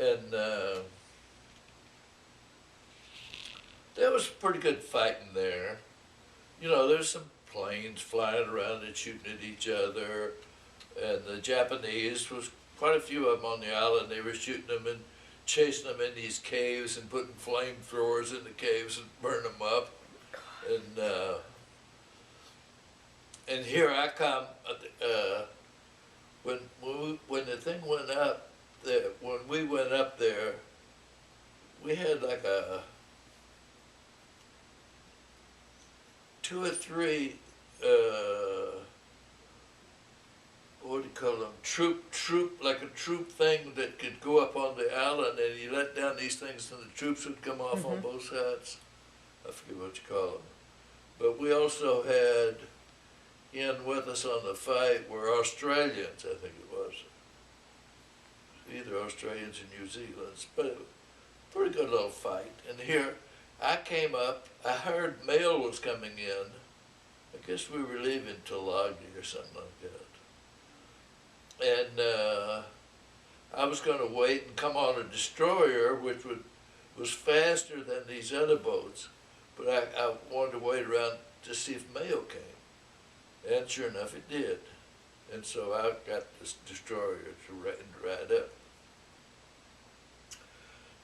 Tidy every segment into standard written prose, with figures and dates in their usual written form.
And there was pretty good fighting there. You know, there's some planes flying around and shooting at each other, and the Japanese was quite a few of them on the island. They were shooting them and chasing them in these caves and putting flamethrowers in the caves and burning them up. And here I come when the thing went up there. When we went up there, we had like a 2 or 3 what do you call them? Troop, like a troop thing that could go up on the island, and you let down these things, and the troops would come off on both sides. I forget what you call them. But we also had in with us on the fight were Australians, I think it was. Either Australians or New Zealanders, but it was a pretty good little fight. And here, I came up, I heard mail was coming in. I guess we were leaving Tulagi or something like that. And I was going to wait and come on a destroyer, which was faster than these other boats, but I wanted to wait around to see if mail came. And sure enough, it did. And so I got this destroyer to ride up.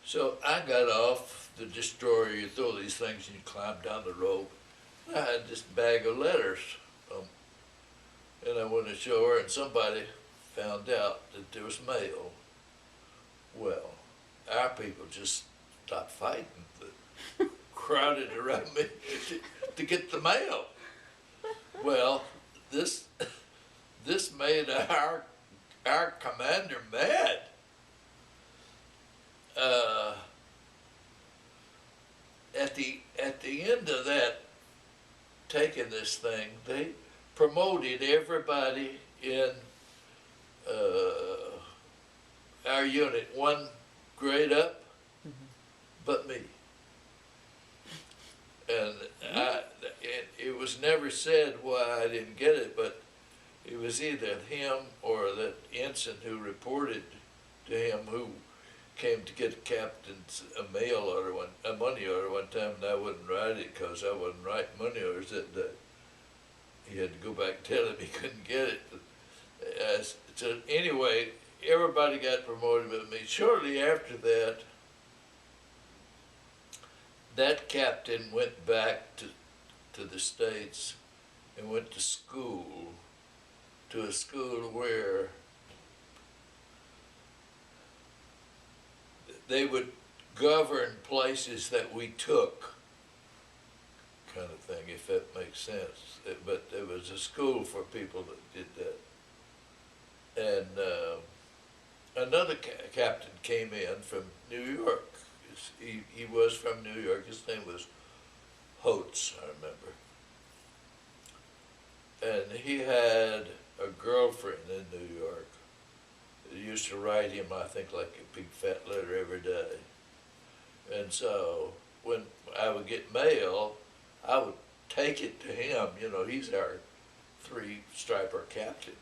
So I got off the destroyer, you throw these things and you climb down the rope. I had this bag of letters. And I went ashore and somebody found out that there was mail. Well, our people just stopped fighting, crowded around me to get the mail. Well, this made our commander mad. At the end of that, taking this thing, they promoted everybody in our unit 1 grade up, but me. And it was never said why I didn't get it, but it was either him or that ensign who reported to him who came to get the captain's a mail order, a money order one time, and I wouldn't write it because I wasn't writing money orders that day. He had to go back and tell him he couldn't get it. So anyway, everybody got promoted but me. Shortly after that, that captain went back to the States and went to school, to a school where they would govern places that we took, kind of thing, if that makes sense. But there was a school for people that did that. And another captain came in from New York. He was from New York. His name was Holtz, I remember. And he had a girlfriend in New York. He used to write him, I think, like a big fat letter every day. And so when I would get mail, I would take it to him. You know, he's our 3-striper captain.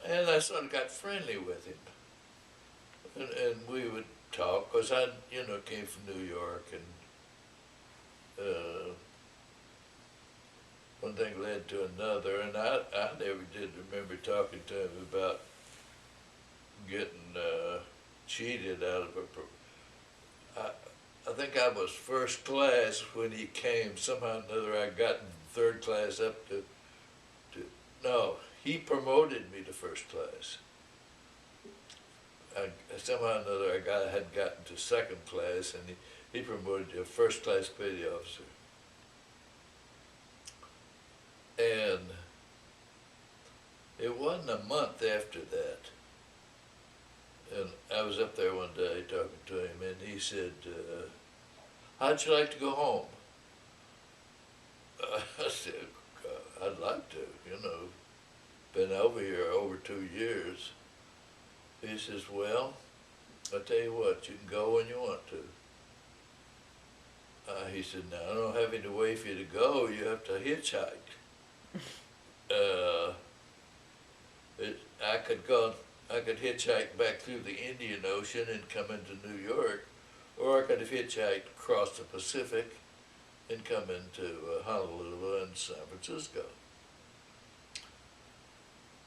And I sort of got friendly with him. And we would talk, because I, came from New York, and one thing led to another, and I never did remember talking to him about getting cheated out of I think I was first class when he came. Somehow or another I got in 3rd class up to no, he promoted me to 1st class. Somehow or another I had gotten to 2nd class, and he promoted to a 1st class petty officer. And it wasn't a month after that. And I was up there one day talking to him, and he said, how'd you like to go home? I said, I'd like to, been over here over 2 years. He says, well, I'll tell you what, you can go when you want to. He said, now, I don't have any way for you to go, you have to hitchhike. I could hitchhike back through the Indian Ocean and come into New York, or I could have hitchhiked across the Pacific and come into Honolulu and San Francisco.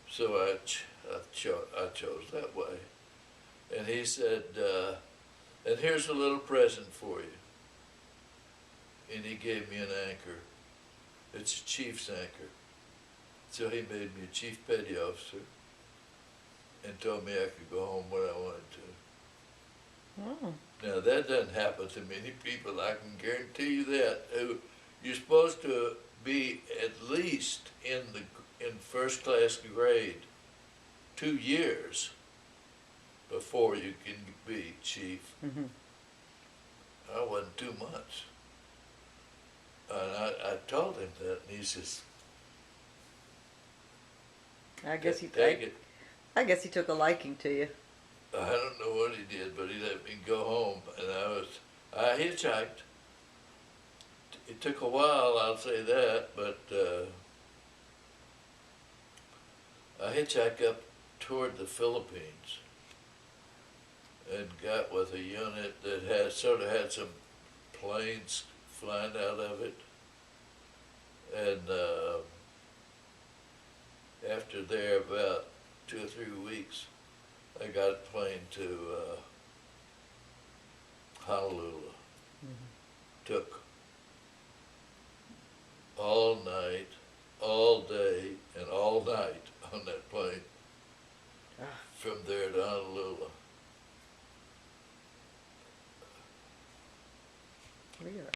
So I chose that way. And he said, and here's a little present for you. And he gave me an anchor. It's a chief's anchor. So he made me a chief petty officer and told me I could go home when I wanted to. Oh. Now that doesn't happen to many people, I can guarantee you that. You're supposed to be at least in first class grade 2 years before you can be chief. Mm-hmm. I wasn't 2 months. And I told him that, and he says, I guess he take it. I guess he took a liking to you. I don't know what he did, but he let me go home, and I hitchhiked. It took a while, I'll say that, but I hitchhiked up toward the Philippines and got with a unit that had some planes flying out of it, and after there about 2 or 3 weeks, I got a plane to Honolulu. Mm-hmm. Took all night, all day, and all night on that plane Ah. from there to Honolulu.